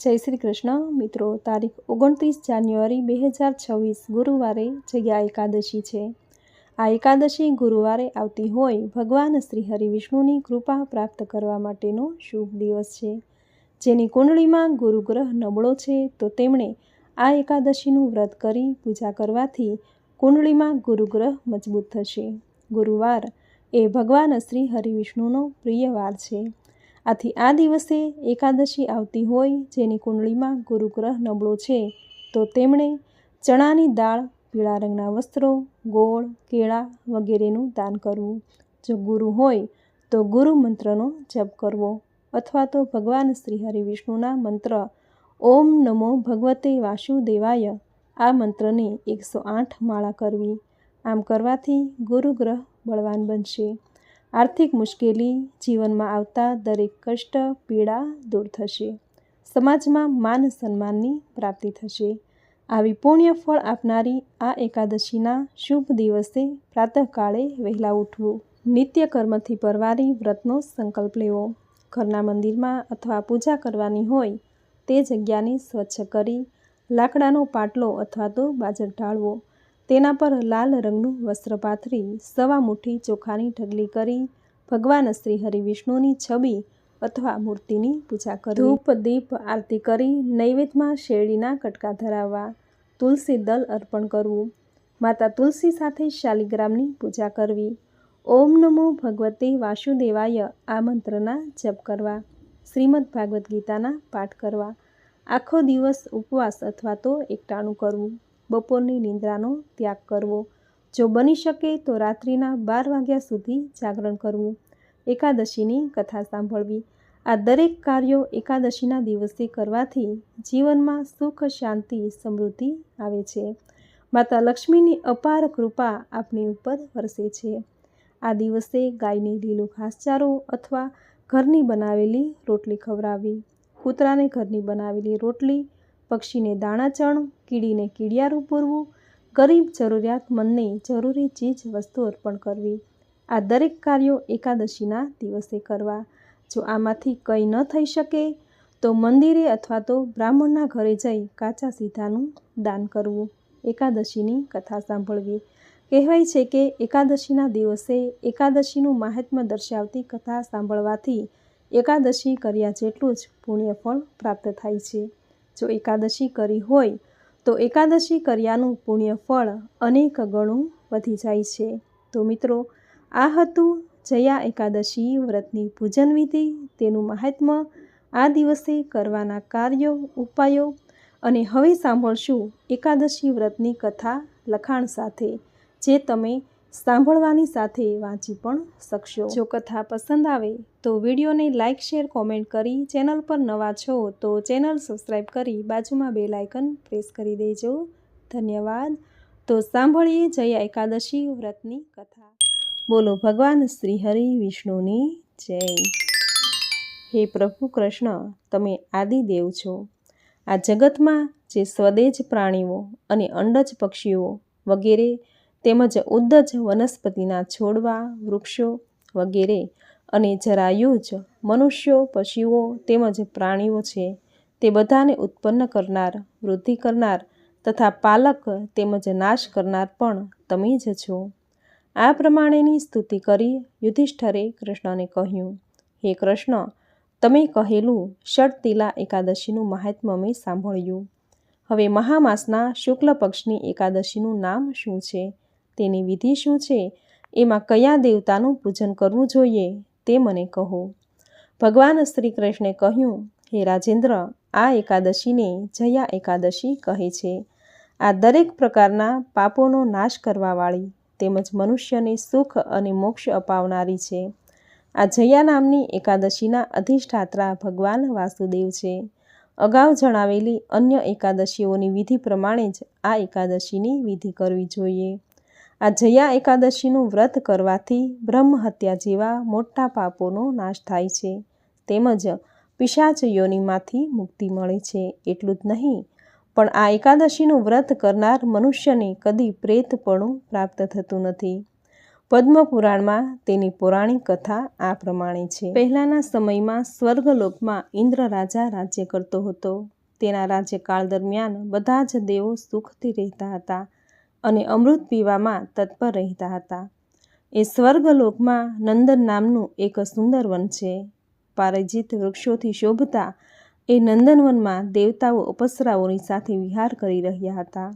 જય શ્રી કૃષ્ણ મિત્રો, તારીખ 29 જાન્યુઆરી 2026 ગુરુવારે જયા એકાદશી છે। આ એકાદશી ગુરુવારે આવતી હોય ભગવાન શ્રી હરિ વિષ્ણુની કૃપા પ્રાપ્ત કરવા માટેનો શુભ દિવસ છે। જેની કુંડળીમાં ગુરુ ગ્રહ નબળો છે તો તેમણે આ એકાદશીનું વ્રત કરી પૂજા કરવાથી કુંડળીમાં ગુરુ ગ્રહ મજબૂત થશે। ગુરુવાર એ ભગવાન શ્રી હરિ વિષ્ણુનો પ્રિય વાર છે। આથી આ દિવસે એકાદશી આવતી હોય જેની કુંડળીમાં ગુરુ ગ્રહ નબળો છે તો તેમણે ચણાની દાળ, પીળા રંગના વસ્ત્રો, ગોળ, કેળા વગેરેનું દાન કરવું। જો ગુરુ હોય તો ગુરુ મંત્રનો જપ કરવો અથવા તો ભગવાન શ્રી હરિ વિષ્ણુના મંત્ર ઓમ નમો ભગવતે વાસુદેવાય આ મંત્રની 108 માળા કરવી। આમ કરવાથી ગુરુ ગ્રહ બળવાન બનશે। આર્થિક મુશ્કેલી, જીવનમાં આવતા દરેક કષ્ટ, પીડા દૂર થશે। સમાજમાં માન સન્માનની પ્રાપ્તિ થશે। આવી પુણ્ય ફળ આપનારી આ એકાદશીના શુભ દિવસે પ્રાતઃકાળે વહેલા ઉઠવું, નિત્ય કર્મથી પરવારી વ્રતનો સંકલ્પ લેવો। ઘરના મંદિરમાં અથવા પૂજા કરવાની હોય તે જગ્યાને સ્વચ્છ કરી લાકડાનો પાટલો અથવા તો બાજટ ઢાળવો। તેના પર લાલ રંગનું વસ્ત્ર પાથરી સવા મુઠ્ઠી ચોખાની ઢગલી કરી ભગવાન શ્રી હરિ વિષ્ણુની છબી અથવા મૂર્તિની પૂજા કરવી। ધૂપ દીપ આરતી કરી નૈવેદ્યમાં શેરડીના કટકા ધરાવવા, તુલસી દલ અર્પણ કરવું। માતા તુલસી સાથે શાલિગ્રામની પૂજા કરવી। ઓમ નમો ભગવતે વાસુદેવાય આ મંત્રના જપ કરવા। શ્રીમદ ભાગવદ્ ગીતાના પાઠ કરવા। આખો દિવસ ઉપવાસ અથવા તો એકટાણું કરવું। બપોરની નિંદ્રાનો ત્યાગ કરવો। જો બની શકે તો રાત્રિના 12 વાગ્યા સુધી જાગરણ કરવું। એકાદશીની કથા સાંભળવી। આ દરેક કાર્યો એકાદશીના દિવસે કરવાથી જીવનમાં સુખ, શાંતિ, સમૃદ્ધિ આવે છે। માતા લક્ષ્મીની અપાર કૃપા આપની ઉપર વરસે છે। આ દિવસે ગાયને લીલું ઘાસચારો અથવા ઘરની બનાવેલી રોટલી ખવડાવવી। કૂતરાને ઘરની બનાવેલી રોટલી, પક્ષીને દાણાચણ, કીડીને કીડિયારું પૂરવું, ગરીબ જરૂરિયાતમંદને જરૂરી ચીજ વસ્તુ અર્પણ કરવી। આ દરેક કાર્યો એકાદશીના દિવસે કરવા। જો આમાંથી કંઈ ન થઈ શકે તો મંદિરે અથવા તો બ્રાહ્મણના ઘરે જઈ કાચા સીધાનું દાન કરવું। એકાદશીની કથા સાંભળવી। કહેવાય છે કે એકાદશીના દિવસે એકાદશીનું મહાત્મ્ય દર્શાવતી કથા સાંભળવાથી એકાદશી કર્યા જેટલું જ પુણ્યફળ પ્રાપ્ત થાય છે। જો એકાદશી કરી હોય તો એકાદશી કર્યાનું પુણ્યફળ અનેક ગણું વધી જાય છે। તો મિત્રો, આ હતું જયા એકાદશી વ્રતની પૂજન વિધિ, તેનું મહાત્મ્ય, આ દિવસે કરવાના કાર્યો, ઉપાયો અને હવે સાંભળશું એકાદશી વ્રતની કથા લખાણ સાથે, જે તમે સાંભળવાની સાથે વાંચી પણ શકશો। જો કથા પસંદ આવે તો વિડીયોને લાઇક, શેર, કોમેન્ટ કરી ચેનલ પર નવા છો તો ચેનલ સબસ્ક્રાઈબ કરી બાજુમાં બેલ આઇકન પ્રેસ કરી દેજો। ધન્યવાદ। તો સાંભળીએ જયા એકાદશી વ્રતની કથા। બોલો ભગવાન શ્રી હરિ વિષ્ણુની જય। હે પ્રભુ કૃષ્ણ, તમે આદિદેવ છો। આ જગતમાં જે સ્વદેજ પ્રાણીઓ અને અંડજ પક્ષીઓ વગેરે તેમજ ઉદ્દજ વનસ્પતિના છોડવા, વૃક્ષો વગેરે અને જરાયુજ મનુષ્યો, પશુઓ તેમજ પ્રાણીઓ છે તે બધાને ઉત્પન્ન કરનાર, વૃદ્ધિ કરનાર તથા પાલક તેમજ નાશ કરનાર પણ તમે જ છો। આ પ્રમાણેની સ્તુતિ કરી યુધિષ્ઠરે કૃષ્ણને કહ્યું, હે કૃષ્ણ, તમે કહેલું ષટતિલા એકાદશીનું મહાત્મ્ય મેં સાંભળ્યું। હવે મહામાસના શુક્લ પક્ષની એકાદશીનું નામ શું છે, તેની વિધિ શું છે, એમાં કયા દેવતાનું પૂજન કરવું જોઈએ તે મને કહો। ભગવાન શ્રી કૃષ્ણે કહ્યું, હે રાજેન્દ્ર, આ એકાદશીને જયા એકાદશી કહે છે। આ દરેક પ્રકારના પાપોનો નાશ કરવાવાળી તેમજ મનુષ્યને સુખ અને મોક્ષ અપાવનારી છે। આ જયા નામની એકાદશીના અધિષ્ઠાત્રા ભગવાન વાસુદેવ છે। અગાઉ જણાવેલી અન્ય એકાદશીઓની વિધિ પ્રમાણે જ આ એકાદશીની વિધિ કરવી જોઈએ। આ જયા એકાદશીનું વ્રત કરવાથી બ્રહ્મ હત્યા જેવા મોટા પાપોનો નાશ થાય છે તેમજ પિશાચ યોનિમાંથી મુક્તિ મળે છે। એટલું જ નહીં, પણ આ એકાદશીનું વ્રત કરનાર મનુષ્યને કદી પ્રેતપણું પ્રાપ્ત થતું નથી। પદ્મપુરાણમાં તેની પૌરાણિક કથા આ પ્રમાણે છે. પહેલાંના સમયમાં સ્વર્ગલોકમાં ઇન્દ્ર રાજા રાજ્ય કરતો હતો. તેના રાજ્યકાળ દરમિયાન બધા જ દેવો સુખથી રહેતા હતા અને અમૃત પીવામાં તત્પર રહેતા હતા. એ સ્વર્ગલોકમાં નંદન નામનું એક સુંદર વન છે. પારિજાત વૃક્ષોથી શોભતા એ નંદનવનમાં દેવતાઓ અપ્સરાઓની સાથે વિહાર કરી રહ્યા હતા.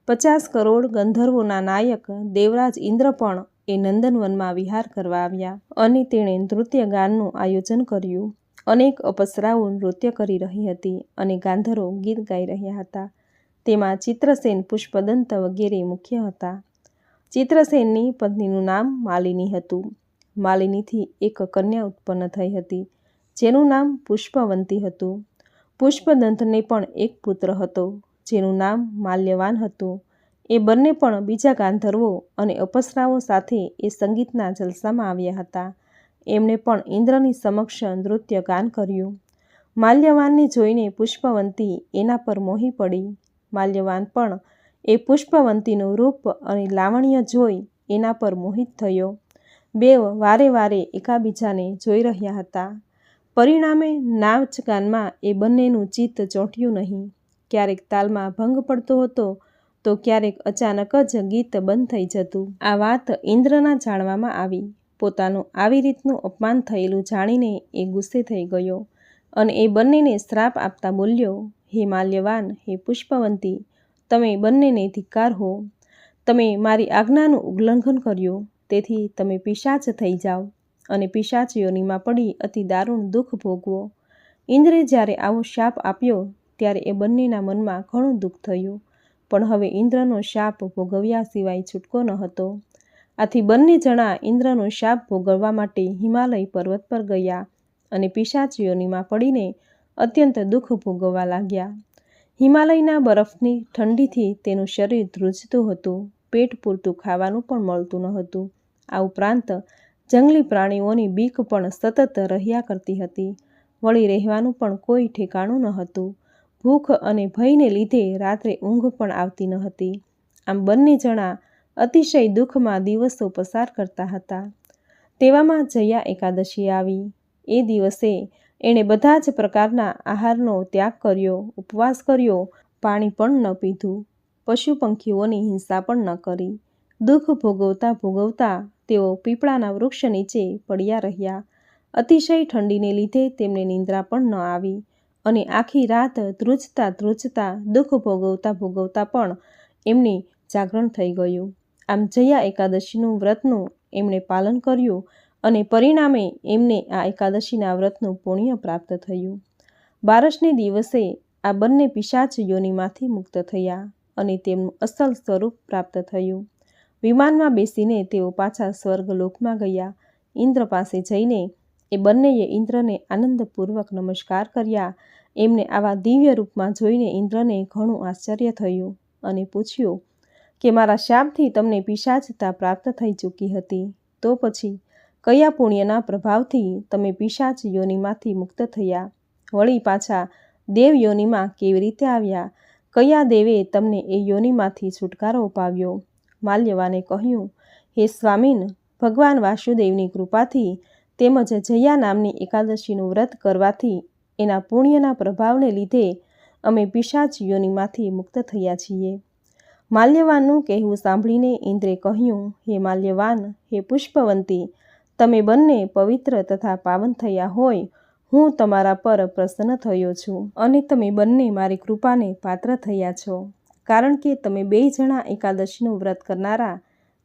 50 કરોડ ગંધર્વોના નાયક દેવરાજ ઇન્દ્ર પણ એ નંદનવનમાં વિહાર કરવા આવ્યા અને તેણે નૃત્ય ગાનનું આયોજન કર્યું. અનેક અપ્સરાઓ નૃત્ય કરી રહી હતી અને ગાંધર્વો ગીત ગાઈ રહ્યા હતા. તેમાં ચિત્રસેન, પુષ્પદંત વગેરે મુખ્ય હતા. ચિત્રસેનની પત્નીનું નામ માલિની હતું. માલિનીથી એક કન્યા ઉત્પન્ન થઈ હતી જેનું નામ પુષ્પવંતી હતું. પુષ્પદંતને પણ એક પુત્ર હતો જેનું નામ માલ્યવાન હતું. એ બંને પણ બીજા ગાંધર્વો અને અપ્સરાઓ સાથે એ સંગીતના જલસામાં આવ્યા હતા. એમણે પણ ઇન્દ્રની સમક્ષ નૃત્ય ગાન કર્યું. માલ્યવાનને જોઈને પુષ્પવંતી એના પર મોહી પડી. માલ્યવાન પણ એ પુષ્પવંતીનું રૂપ અને લાવણ્ય જોઈ એના પર મોહિત થયો. બેવ વારે વારે એકાબીજાને જોઈ રહ્યા હતા. પરિણામે નાચગાનમાં એ બંનેનું ચિત્ત ચોંટ્યું નહીં. ક્યારેક તાલમાં ભંગ પડતો હતો તો ક્યારેક અચાનક જ ગીત બંધ થઈ જતું. આ વાત ઇન્દ્રના જાણવામાં આવી. પોતાનું આવી રીતનું અપમાન થયેલું જાણીને એ ગુસ્સે થઈ ગયો અને એ બંનેને શ્રાપ આપતા બોલ્યો, હે માલ્યવાન, હે પુષ્પવંતી, તમે બંનેને ધિક્કાર હો. તમે મારી આજ્ઞાનું ઉલ્લંઘન કર્યું, તેથી તમે પિશાચ થઈ જાઓ અને પિશાચ યોનિમાં પડી અતિ દારૂણ દુઃખ ભોગવો. ઇન્દ્રે જ્યારે આવો શાપ આપ્યો ત્યારે એ બંનેના મનમાં ઘણું દુઃખ થયું, પણ હવે ઇન્દ્રનો શાપ ભોગવ્યા સિવાય છૂટકો ન હતો. આથી બંને જણા ઇન્દ્રનો શાપ ભોગવવા માટે હિમાલય પર્વત પર ગયા અને પિશાચ યોનિમાં પડીને અત્યંત દુઃખ ભોગવવા લાગ્યા. હિમાલયના બરફની ઠંડીથી તેનું શરીર ધ્રુજતું હતું. પેટ પૂરતું ખાવાનું પણ મળતું ન હતું. આ ઉપરાંત જંગલી પ્રાણીઓની બીક પણ સતત રહ્યા કરતી હતી. વળી રહેવાનું પણ કોઈ ઠેકાણું ન હતું. ભૂખ અને ભયને લીધે રાત્રે ઊંઘ પણ આવતી ન હતી. આમ બંને જણા અતિશય દુઃખમાં દિવસો પસાર કરતા હતા. તેવામાં જયા એકાદશી આવી. એ દિવસે એણે બધા જ પ્રકારના આહારનો ત્યાગ કર્યો, ઉપવાસ કર્યો, પાણી પણ ન પીધું, પશુ પંખીઓની હિંસા પણ ન કરી. દુઃખ ભોગવતા ભોગવતા તેઓ પીપળાના વૃક્ષ નીચે પડ્યા રહ્યા. અતિશય ઠંડીને લીધે તેમને નિંદ્રા પણ ન આવી અને આખી રાત ધ્રુજતા ધ્રુજતા દુઃખ ભોગવતા ભોગવતા પણ એમને જાગરણ થઈ ગયું. આમ જયા એકાદશીનું વ્રતનું એમણે પાલન કર્યું અને પરિણામે એમને આ એકાદશીના વ્રતનું પુણ્ય પ્રાપ્ત થયું. 12ને દિવસે આ બંને પિશાચ યોનિમાંથી મુક્ત થયા અને તેમનું અસલ સ્વરૂપ પ્રાપ્ત થયું. વિમાનમાં બેસીને તેઓ પાછા સ્વર્ગલોકમાં ગયા. ઇન્દ્ર પાસે જઈને એ બંનેએ ઇન્દ્રને આનંદપૂર્વક નમસ્કાર કર્યા. એમને આવા દિવ્ય રૂપમાં જોઈને ઇન્દ્રને ઘણું આશ્ચર્ય થયું અને પૂછ્યું કે મારા શાપથી તમને પિશાચતા પ્રાપ્ત થઈ ચૂકી હતી, તો પછી કયા પુણ્યના પ્રભાવથી તમે પિશાચ યોનિમાંથી મુક્ત થયા? વળી પાછા દેવ યોનિમાં કેવી રીતે આવ્યા? કયા દેવે તમને એ યોનિમાંથી છુટકારો અપાવ્યો? માલ્યવાને કહ્યું, હે સ્વામીન, ભગવાન વાસુદેવની કૃપાથી તેમજ જયા નામની એકાદશીનું વ્રત કરવાથી એના પુણ્યના પ્રભાવને લીધે અમે પિશાચ યોનિમાંથી મુક્ત થયા છીએ. માલ્યવાનનું કહેવું સાંભળીને ઇન્દ્રે કહ્યું, હે માલ્યવાન, હે પુષ્પવંતી, તમે બંને પવિત્ર તથા પાવન થયા હોય હું તમારા પર પ્રસન્ન થયો છું અને તમે બંને મારી કૃપાને પાત્ર થયા છો. કારણ કે તમે બે જણા એકાદશીનું વ્રત કરનારા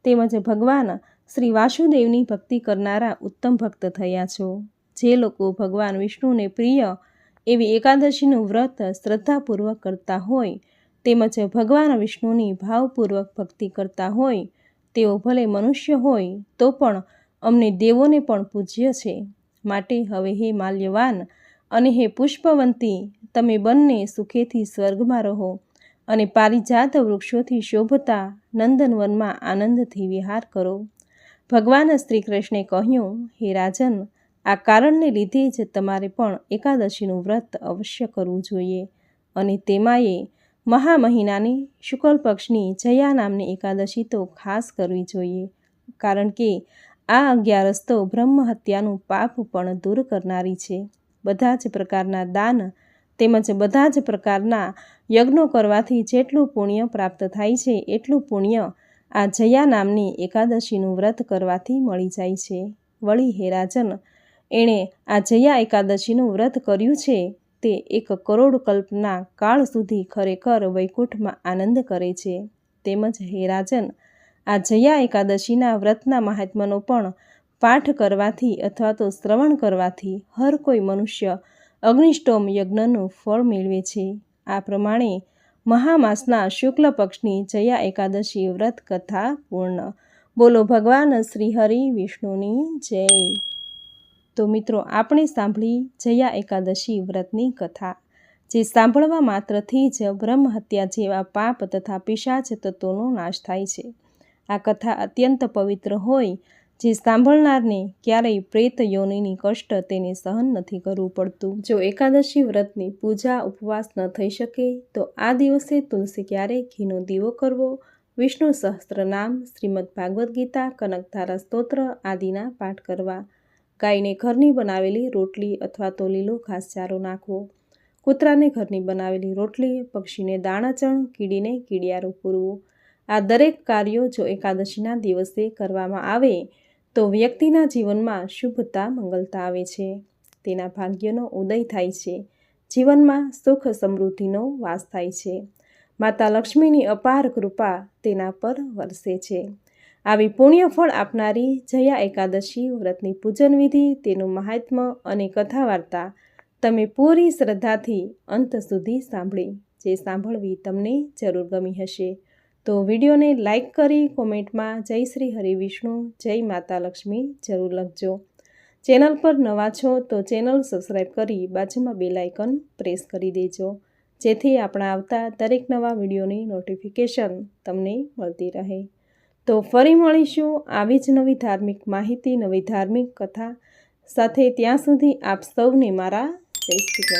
તેમજ ભગવાન શ્રી વાસુદેવની ભક્તિ કરનારા ઉત્તમ ભક્ત થયા છો. જે લોકો ભગવાન વિષ્ણુને પ્રિય એવી એકાદશીનું વ્રત શ્રદ્ધાપૂર્વક કરતા હોય તેમજ ભગવાન વિષ્ણુની ભાવપૂર્વક ભક્તિ કરતા હોય તેઓ ભલે મનુષ્ય હોય તો પણ અમને દેવોને પણ પૂજ્ય છે. માટે હવે હે માલ્યવાન અને હે પુષ્પવંતી, તમે બંને સુખેથી સ્વર્ગમાં રહો અને પારિજાત વૃક્ષોથી શોભતા નંદનવનમાં આનંદથી વિહાર કરો. ભગવાન શ્રી કૃષ્ણે કહ્યું, હે રાજન, આ કારણને લીધે જ તમારે પણ એકાદશીનું વ્રત અવશ્ય કરવું જોઈએ અને તેમાંય મહા મહિનાની શુક્લ પક્ષની જયા નામની એકાદશી તો ખાસ કરવી જોઈએ. કારણ કે આ 11 તો બ્રહ્મ હત્યાનું પાપ પણ દૂર કરનારી છે. બધા જ પ્રકારના દાન તેમજ બધા જ પ્રકારના યજ્ઞો કરવાથી જેટલું પુણ્ય પ્રાપ્ત થાય છે એટલું પુણ્ય આ જયા નામની એકાદશીનું વ્રત કરવાથી મળી જાય છે. વળી હે રાજન, એણે આ જયા એકાદશીનું વ્રત કર્યું છે તે 1 કરોડ કલ્પના કાળ સુધી ખરેખર વૈકુંઠમાં આનંદ કરે છે. તેમજ હે રાજન, આ જયા એકાદશીના વ્રતના મહાત્મ્યનો પણ પાઠ કરવાથી અથવા તો શ્રવણ કરવાથી હર કોઈ મનુષ્ય અગ્નિષ્ટોમ યજ્ઞનું ફળ મેળવે છે. આ પ્રમાણે મહામાસના શુક્લ પક્ષની જયા એકાદશી વ્રત કથા પૂર્ણ. બોલો ભગવાન શ્રી હરિ વિષ્ણુની જય. તો મિત્રો, આપણે સાંભળી જયા એકાદશી વ્રતની કથા, જે સાંભળવા માત્રથી જ બ્રહ્મ હત્યા જેવા પાપ તથા પિશાચ તત્વોનો નાશ થાય છે. આ કથા અત્યંત પવિત્ર હોય, જે સાંભળનારને ક્યારેય પ્રેત યોનિની કષ્ટ તેને સહન નથી કરવું પડતું. જો એકાદશી વ્રતની પૂજા ઉપવાસ ન થઈ શકે તો આ દિવસે તુલસી ક્યારે ઘીનો દીવો કરવો, વિષ્ણુ સહસ્ત્રનામ, શ્રીમદ ભાગવદ્ ગીતા, કનકધારા સ્તોત્ર આદિના પાઠ કરવા, ગાયને ઘરની બનાવેલી રોટલી અથવા તો લીલો ઘાસચારો નાખવો, કૂતરાને ઘરની બનાવેલી રોટલી, પક્ષીને દાણાચણ, કીડીને કીડિયારું પૂરવું. આ દરેક કાર્યો જો એકાદશીના દિવસે કરવામાં આવે તો વ્યક્તિના જીવનમાં શુભતા મંગલતા આવે છે. તેના ભાગ્યનો ઉદય થાય છે. જીવનમાં સુખ સમૃદ્ધિનો વાસ થાય છે. માતા લક્ષ્મીની અપાર કૃપા તેના પર વરસે છે. આવી પુણ્યફળ આપનારી જયા એકાદશી વ્રતની પૂજન વિધિ, તેનું મહાત્મ્ય અને કથા વાર્તા તમે પૂરી શ્રદ્ધાથી અંત સુધી સાંભળી, જે સાંભળવી તમને જરૂર ગમી હશે. તો વિડીયોને લાઈક કરી કોમેન્ટમાં જય શ્રી હરિ વિષ્ણુ, જય માતા લક્ષ્મી જરૂર લખજો. ચેનલ પર નવા છો તો ચેનલ સબસ્ક્રાઈબ કરી બાજુમાં બેલ આઇકન પ્રેસ કરી દેજો, જેથી આપણા આવતા દરેક નવા વિડીયોની નોટિફિકેશન તમને મળતી રહે. તો ફરી મળીશું આવી જ નવી ધાર્મિક માહિતી, નવી ધાર્મિક કથા સાથે. ત્યાં સુધી આપ સૌને મારા જય શ્રી કૃષ્ણ.